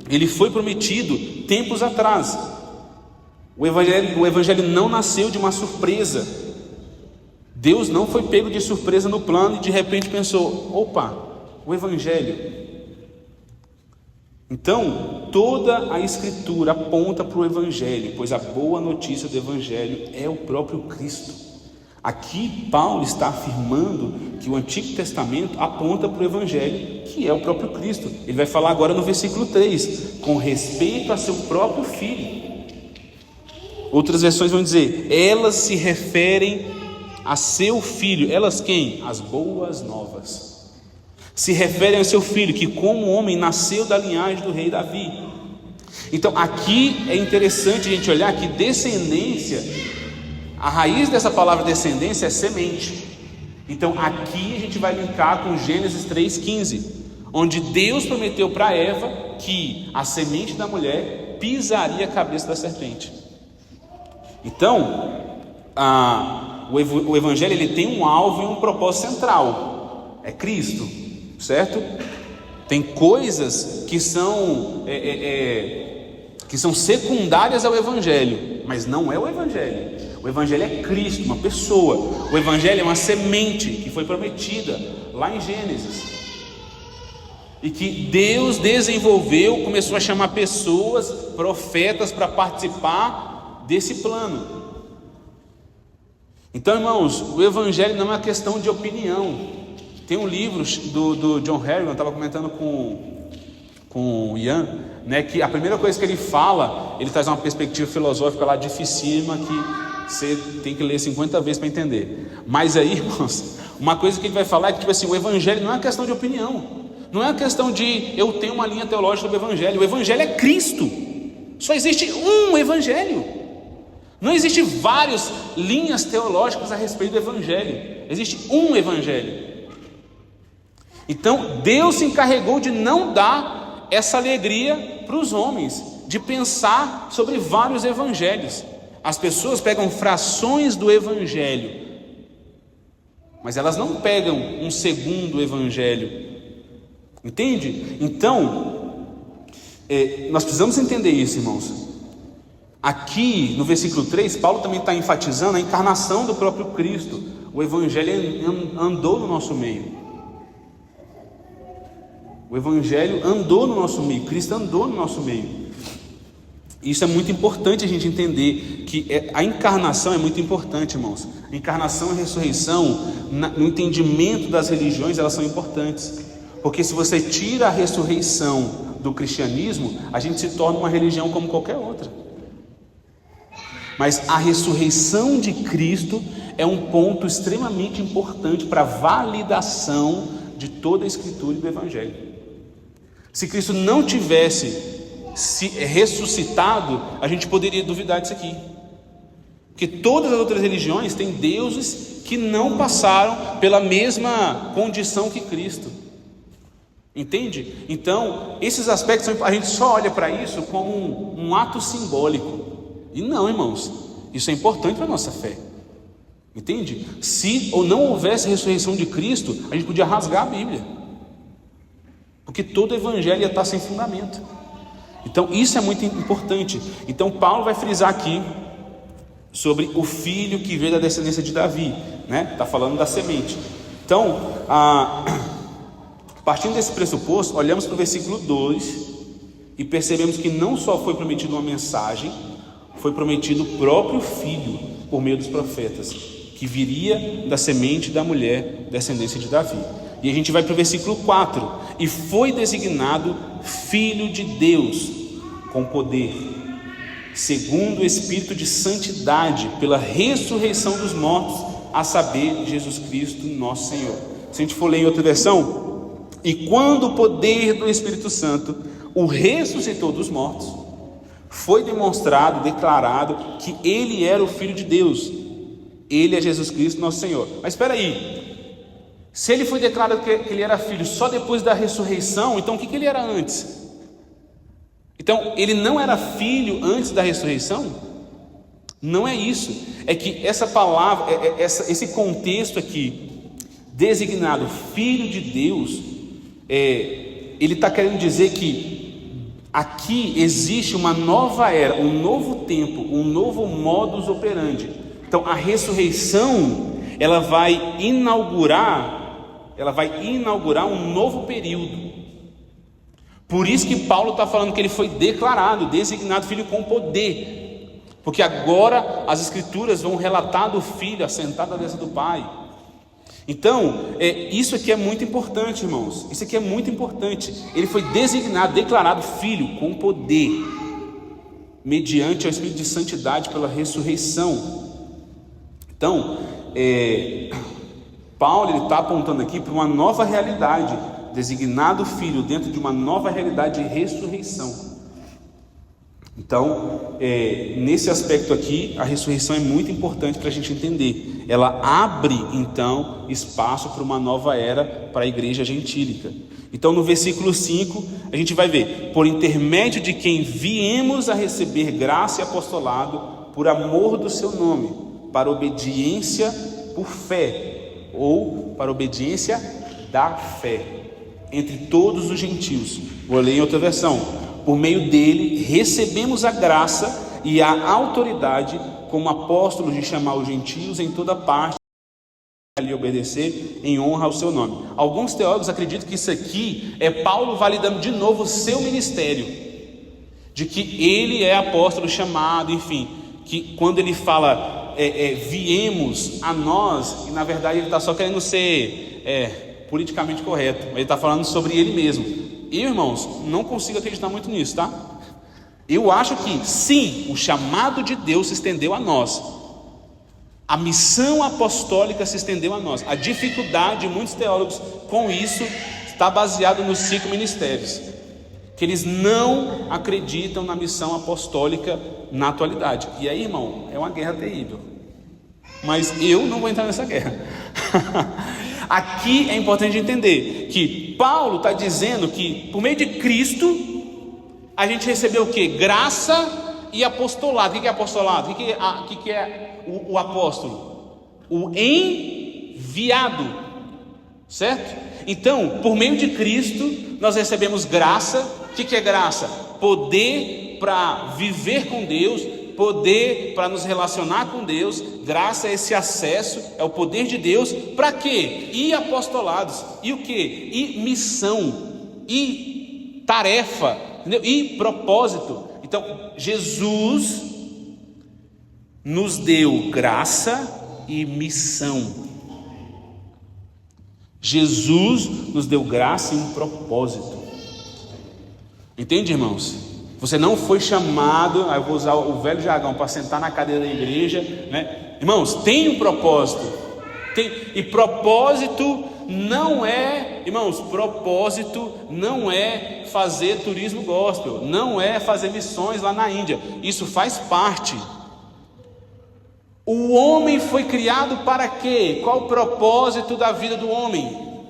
ele foi prometido tempos atrás. O evangelho não nasceu de uma surpresa. Deus não foi pego de surpresa no plano e de repente pensou: opa, o evangelho. Então toda a escritura aponta para o evangelho, pois a boa notícia do evangelho é o próprio Cristo. Aqui Paulo está afirmando que o Antigo Testamento aponta para o evangelho, que é o próprio Cristo. Ele vai falar agora no versículo 3, com respeito a seu próprio filho. Outras versões vão dizer: elas se referem a seu filho. Elas quem? As boas novas. Se referem ao seu filho, que como homem nasceu da linhagem do rei Davi. Então aqui é interessante a gente olhar que descendência, a raiz dessa palavra descendência é semente. Então aqui a gente vai linkar com Gênesis 3,15, onde Deus prometeu para Eva que a semente da mulher pisaria a cabeça da serpente. Então o evangelho, ele tem um alvo e um propósito central, é Cristo, certo? Tem coisas que são secundárias ao evangelho, mas não é o evangelho. O evangelho é Cristo, uma pessoa. O evangelho é uma semente que foi prometida lá em Gênesis, e que Deus desenvolveu, começou a chamar pessoas, profetas, para participar desse plano. Então, irmãos, o evangelho não é uma questão de opinião. Tem um livro do John Harrigan, eu estava comentando com o Ian, né, que a primeira coisa que ele fala, ele traz uma perspectiva filosófica lá dificílima, que você tem que ler 50 vezes para entender. Mas aí, irmãos, uma coisa que ele vai falar é que, tipo assim, o evangelho não é uma questão de opinião, não é uma questão de eu tenho uma linha teológica do evangelho. O evangelho é Cristo. Só existe um evangelho. Não existe várias linhas teológicas a respeito do evangelho. Existe um evangelho. Então Deus se encarregou de não dar essa alegria para os homens, de pensar sobre vários evangelhos. As pessoas pegam frações do evangelho, mas elas não pegam um segundo evangelho. Entende? Então nós precisamos entender isso, irmãos. Aqui no versículo 3, Paulo também está enfatizando a encarnação do próprio Cristo. O evangelho andou no nosso meio. O evangelho andou no nosso meio, Cristo andou no nosso meio. Isso é muito importante a gente entender, que a encarnação é muito importante, irmãos. A encarnação e a ressurreição, no entendimento das religiões, elas são importantes. Porque se você tira a ressurreição do cristianismo, a gente se torna uma religião como qualquer outra. Mas a ressurreição de Cristo é um ponto extremamente importante para a validação de toda a Escritura e do Evangelho. Se Cristo não tivesse se ressuscitado, a gente poderia duvidar disso aqui. Porque todas as outras religiões têm deuses que não passaram pela mesma condição que Cristo. Entende? Então, esses aspectos, a gente só olha para isso como um ato simbólico. E não, irmãos, isso é importante para a nossa fé. Entende? Se ou não houvesse a ressurreição de Cristo, a gente podia rasgar a Bíblia, porque todo o evangelho ia estar sem fundamento. Então isso é muito importante. Então Paulo vai frisar aqui sobre o filho que veio da descendência de Davi, né? Está falando da semente. Então, partindo desse pressuposto, olhamos para o versículo 2 e percebemos que não só foi prometido uma mensagem, foi prometido o próprio filho por meio dos profetas, que viria da semente da mulher, descendência de Davi. E a gente vai para o versículo 4: e foi designado filho de Deus com poder, segundo o Espírito de santidade, pela ressurreição dos mortos, a saber, Jesus Cristo nosso Senhor. Se a gente for ler em outra versão: e quando o poder do Espírito Santo o ressuscitou dos mortos, foi demonstrado, declarado que ele era o Filho de Deus. Ele é Jesus Cristo nosso Senhor. Mas espera aí, se ele foi declarado que ele era filho só depois da ressurreição, então o que ele era antes? Então ele não era filho antes da ressurreição? Não é isso. É que essa palavra, esse contexto aqui, designado Filho de Deus, ele está querendo dizer que aqui existe uma nova era, um novo tempo, um novo modus operandi. Então a ressurreição, ela vai inaugurar um novo período. Por isso que Paulo está falando que ele foi declarado, designado filho com poder, porque agora as escrituras vão relatar do filho assentado à destra do Pai. Então, isso aqui é muito importante, irmãos. Isso aqui é muito importante. Ele foi designado, declarado filho com poder, mediante o Espírito de santidade pela ressurreição. Então, Paulo está apontando aqui para uma nova realidade, designado filho dentro de uma nova realidade de ressurreição. Então, nesse aspecto aqui, a ressurreição é muito importante para a gente entender. Ela abre, então, espaço para uma nova era para a igreja gentílica. Então, no versículo 5, a gente vai ver: por intermédio de quem viemos a receber graça e apostolado por amor do seu nome, para obediência por fé, ou para obediência da fé, entre todos os gentios. Vou ler em outra versão: por meio dele recebemos a graça e a autoridade como apóstolos de chamar os gentios em toda parte a lhe obedecer em honra ao seu nome. Alguns teólogos acreditam que isso aqui é Paulo validando de novo o seu ministério, de que ele é apóstolo chamado, enfim, que quando ele fala viemos a nós, e na verdade ele está só querendo ser politicamente correto, mas ele está falando sobre ele mesmo. Eu, irmãos, não consigo acreditar muito nisso, tá? Eu acho que sim, o chamado de Deus se estendeu a nós, a missão apostólica se estendeu a nós. A dificuldade de muitos teólogos com isso está baseado nos 5 ministérios, que eles não acreditam na missão apostólica na atualidade. E aí, irmão, é uma guerra terrível, mas eu não vou entrar nessa guerra. Aqui é importante entender que Paulo está dizendo que por meio de Cristo a gente recebeu o que? Graça e apostolado. O que é apostolado? O que é o apóstolo? O enviado, certo? Então, por meio de Cristo nós recebemos graça. O que é graça? Poder para viver com Deus, poder para nos relacionar com Deus. Graça é esse acesso, é o poder de Deus. Para quê? E apostolados, e o quê? E missão, e tarefa, entendeu? E propósito. Então Jesus nos deu graça e missão. Jesus nos deu graça e um propósito. Entende, irmãos? Você não foi chamado, eu vou usar o velho jargão, para sentar na cadeira da igreja, né? Irmãos, tem um propósito. E propósito não é, irmãos, propósito não é fazer turismo gospel, não é fazer missões lá na Índia. Isso faz parte. O homem foi criado para quê? Qual o propósito da vida do homem?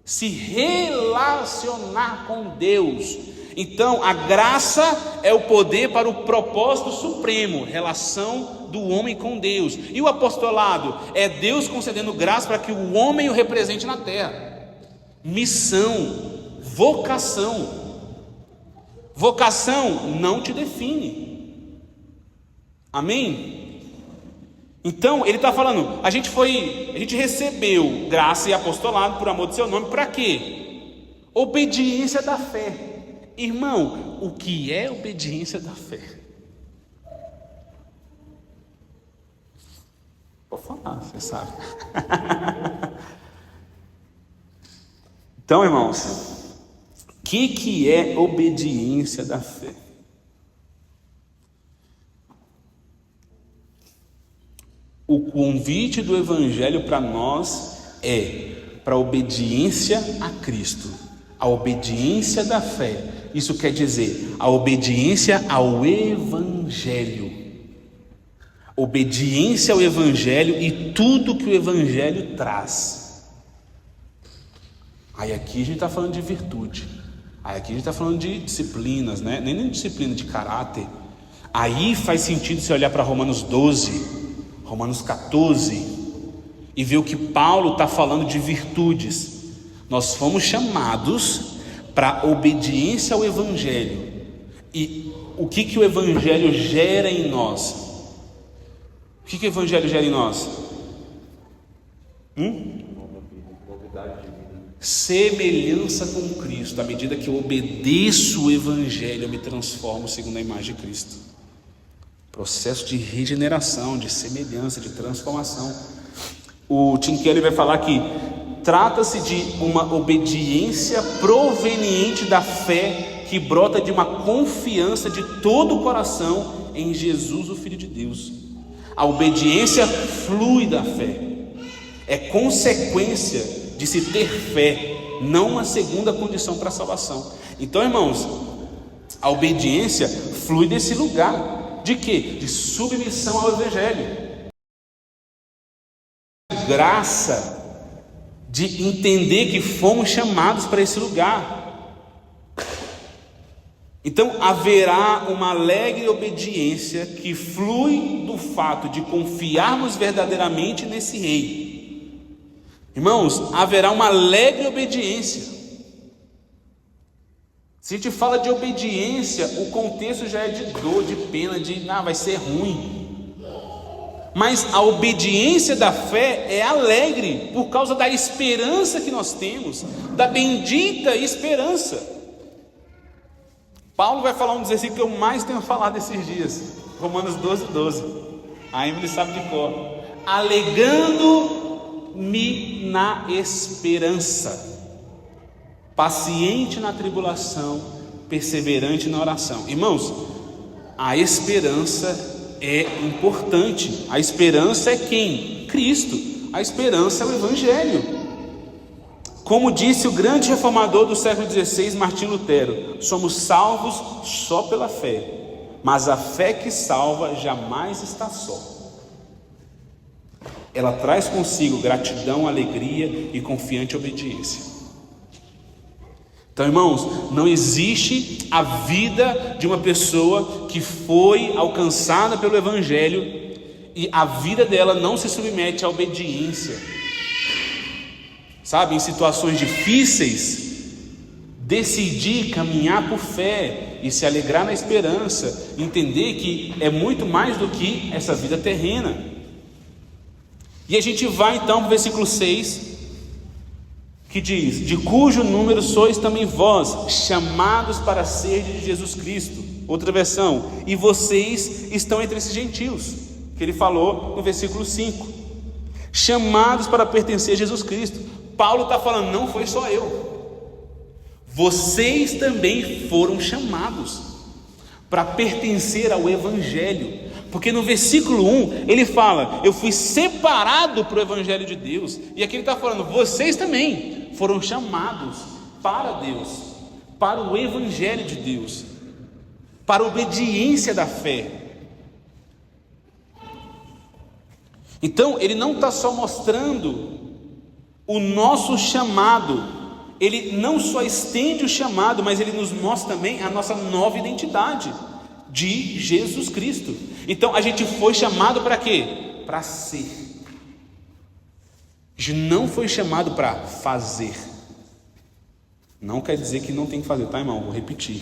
Se relacionar com Deus. Então a graça é o poder para o propósito supremo, relação do homem com Deus. E o apostolado é Deus concedendo graça para que o homem o represente na terra. Missão, vocação. Vocação não te define. Amém? Então ele está falando, a gente recebeu graça e apostolado por amor do seu nome. Para quê? Obediência da fé. Irmão, o que é obediência da fé? Vou falar, você sabe. Então, irmãos, o que é obediência da fé? O convite do Evangelho para nós é para a obediência a Cristo, a obediência da fé. Isso quer dizer a obediência ao Evangelho, obediência ao Evangelho e tudo que o Evangelho traz. Aí aqui a gente está falando de virtude, aí aqui a gente está falando de disciplinas, né? Nem disciplina, de caráter. Aí faz sentido você olhar para Romanos 12, Romanos 14 e ver o que Paulo está falando de virtudes. Nós fomos chamados para obediência ao Evangelho. E o que o Evangelho gera em nós? O que o Evangelho gera em nós? Semelhança com Cristo. À medida que eu obedeço o Evangelho, eu me transformo segundo a imagem de Cristo. Processo de regeneração, de semelhança, de transformação. O Tim Keller vai falar que trata-se de uma obediência proveniente da fé que brota de uma confiança de todo o coração em Jesus, o Filho de Deus. A obediência flui da fé, é consequência de se ter fé, não uma segunda condição para a salvação. Então, irmãos, a obediência flui desse lugar de quê? De submissão ao Evangelho, graça, de entender que fomos chamados para esse lugar. Então haverá uma alegre obediência que flui do fato de confiarmos verdadeiramente nesse Rei. Irmãos, haverá uma alegre obediência. Se a gente fala de obediência, o contexto já é de dor, de pena, de vai ser ruim. Mas a obediência da fé é alegre por causa da esperança que nós temos, da bendita esperança. Paulo vai falar um dos versículos que eu mais tenho falado esses dias, Romanos 12:12. A Emily sabe de cor. Alegrando-me na esperança, paciente na tribulação, perseverante na oração. Irmãos, a esperança é importante. A esperança é quem? Cristo. A esperança é o Evangelho. Como disse o grande reformador do século XVI, Martim Lutero, somos salvos só pela fé, mas a fé que salva jamais está só. Ela traz consigo gratidão, alegria e confiante obediência. Então, irmãos, não existe a vida de uma pessoa que foi alcançada pelo Evangelho e a vida dela não se submete à obediência. Sabe, em situações difíceis, decidir caminhar por fé e se alegrar na esperança, entender que é muito mais do que essa vida terrena. E a gente vai então para o versículo 6, que diz: de cujo número sois também vós, chamados para ser de Jesus Cristo. Outra versão: e vocês estão entre esses gentios, que ele falou no versículo 5, chamados para pertencer a Jesus Cristo. Paulo está falando, não foi só eu, vocês também foram chamados para pertencer ao Evangelho, porque no versículo 1 ele fala, eu fui separado para o Evangelho de Deus, e aqui ele está falando, vocês também foram chamados para Deus, para o Evangelho de Deus, para a obediência da fé. Então ele não está só mostrando o nosso chamado, ele não só estende o chamado, mas ele nos mostra também a nossa nova identidade de Jesus Cristo. Então a gente foi chamado para quê? Para ser. A gente não foi chamado para fazer. Não quer dizer que não tem que fazer, tá, irmão? Vou repetir.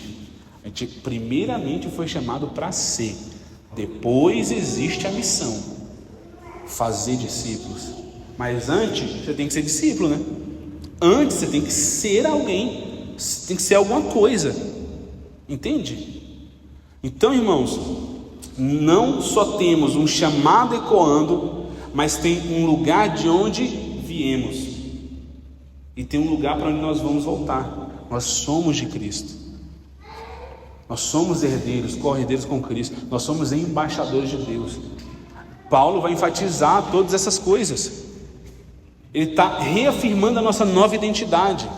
A gente primeiramente foi chamado para ser. Depois existe a missão, fazer discípulos. Mas antes, você tem que ser discípulo, né? Antes você tem que ser alguém, você tem que ser alguma coisa, entende? Então, irmãos, não só temos um chamado ecoando, mas tem um lugar de onde viemos, e tem um lugar para onde nós vamos voltar. Nós somos de Cristo, nós somos herdeiros, co-herdeiros com Cristo, nós somos embaixadores de Deus. Paulo vai enfatizar todas essas coisas. Ele está reafirmando a nossa nova identidade.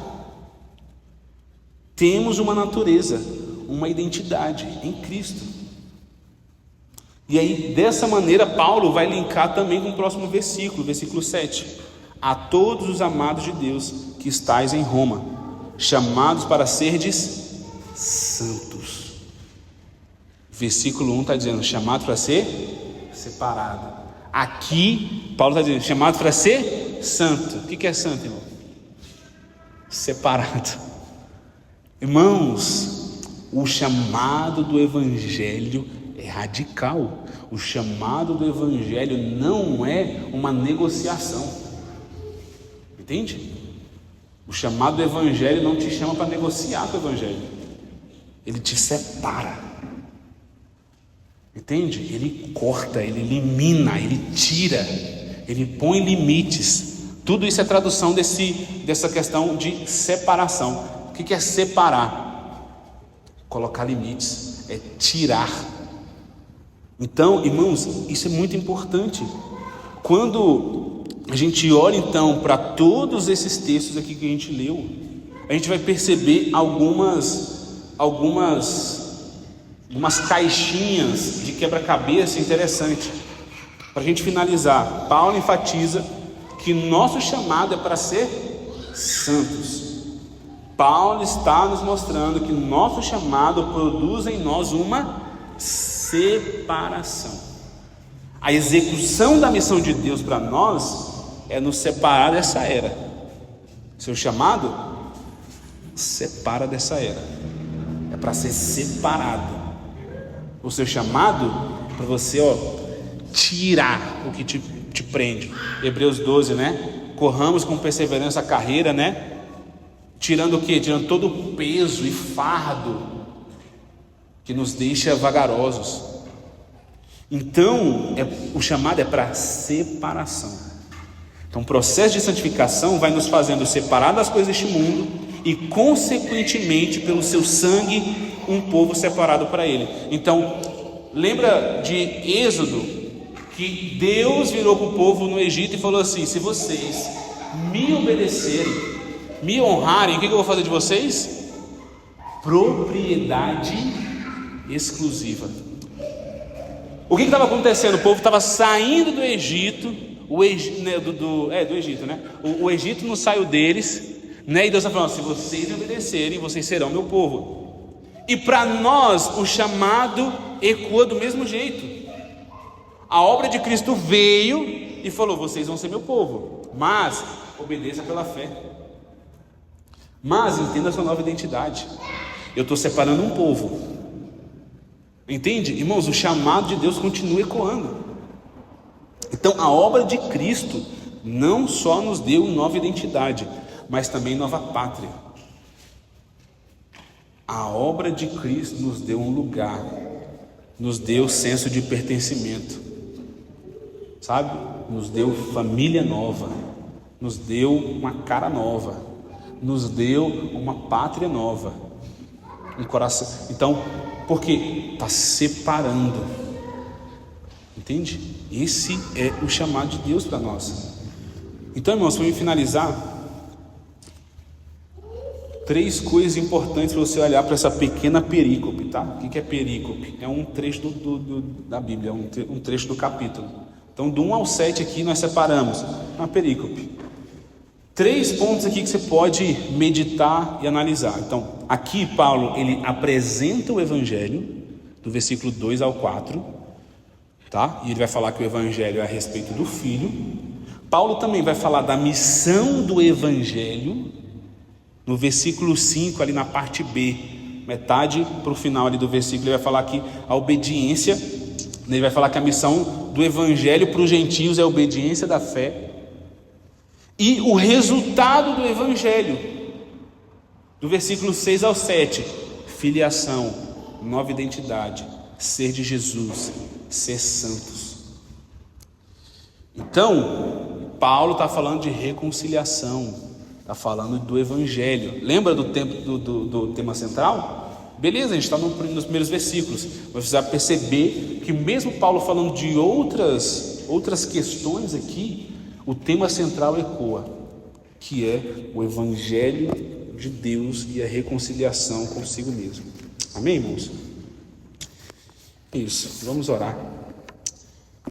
Temos uma natureza, uma identidade em Cristo. E aí, dessa maneira, Paulo vai linkar também com o próximo versículo, versículo 7. A todos os amados de Deus que estáis em Roma, chamados para serdes santos. Versículo 1 está dizendo, chamado para ser separado. Aqui, Paulo está dizendo, chamado para ser santo. O que é santo, irmão? Separado. Irmãos, o chamado do Evangelho é radical. O chamado do Evangelho não é uma negociação. Entende? O chamado do Evangelho não te chama para negociar com o Evangelho. Ele te separa. Entende? Ele corta, ele elimina, ele tira, ele põe limites. Tudo isso é tradução dessa questão de separação. O que é separar? Colocar limites, é tirar. Então, irmãos, isso é muito importante. Quando a gente olha então para todos esses textos aqui que a gente leu, a gente vai perceber algumas caixinhas de quebra-cabeça interessante. Para a gente finalizar, Paulo enfatiza que nosso chamado é para ser santos. Paulo está nos mostrando que nosso chamado produz em nós uma separação. A execução da missão de Deus para nós é nos separar dessa era. Seu chamado separa dessa era. É para ser separado. O seu chamado é para você tirar o que te prende. Hebreus 12, né? Corramos com perseverança a carreira, né? Tirando o quê? Tirando todo o peso e fardo que nos deixa vagarosos. Então, o chamado é para separação. Então, o processo de santificação vai nos fazendo separar das coisas deste mundo e, consequentemente, pelo seu sangue, um povo separado para ele. Então, lembra de Êxodo, que Deus virou para o povo no Egito e falou assim: se vocês me obedecerem, me honrarem, o que eu vou fazer de vocês? Propriedade exclusiva. O que estava acontecendo? O povo estava saindo do Egito, do Egito, né? O Egito não saiu deles, né? E Deus está falando: se vocês me obedecerem, vocês serão meu povo. E para nós o chamado ecoa do mesmo jeito. A obra de Cristo veio e falou: vocês vão ser meu povo, mas obedeça pela fé. Mas entenda a sua nova identidade. Eu estou separando um povo. Entende? Irmãos, o chamado de Deus continua ecoando. Então a obra de Cristo não só nos deu nova identidade, mas também nova pátria. A obra de Cristo nos deu um lugar, nos deu senso de pertencimento, sabe? Nos deu família nova, nos deu uma cara nova, nos deu uma pátria nova, um coração. Então, porque está separando, entende? Esse é o chamado de Deus para nós. Então, irmãos, para finalizar, 3 coisas importantes para você olhar para essa pequena perícope, tá? O que é perícope? É um trecho da Bíblia, um trecho do capítulo. Então, do 1 ao 7 aqui nós separamos uma perícope. 3 pontos aqui que você pode meditar e analisar. Então, aqui Paulo, ele apresenta o Evangelho, do versículo 2 ao 4, tá? E ele vai falar que o Evangelho é a respeito do Filho. Paulo também vai falar da missão do Evangelho, no versículo 5, ali na parte B, metade para o final ali do versículo, ele vai falar que a obediência, ele vai falar que a missão do Evangelho para os gentios é a obediência da fé. E o resultado do Evangelho, do versículo 6 ao 7, filiação, nova identidade, ser de Jesus, ser santos. Então, Paulo está falando de reconciliação, está falando do Evangelho. Lembra do tema central? Beleza, a gente está nos primeiros versículos, mas você vai perceber que mesmo Paulo falando de outras questões aqui, o tema central ecoa, que é o Evangelho de Deus e a reconciliação consigo mesmo. Amém, irmãos? Isso, vamos orar.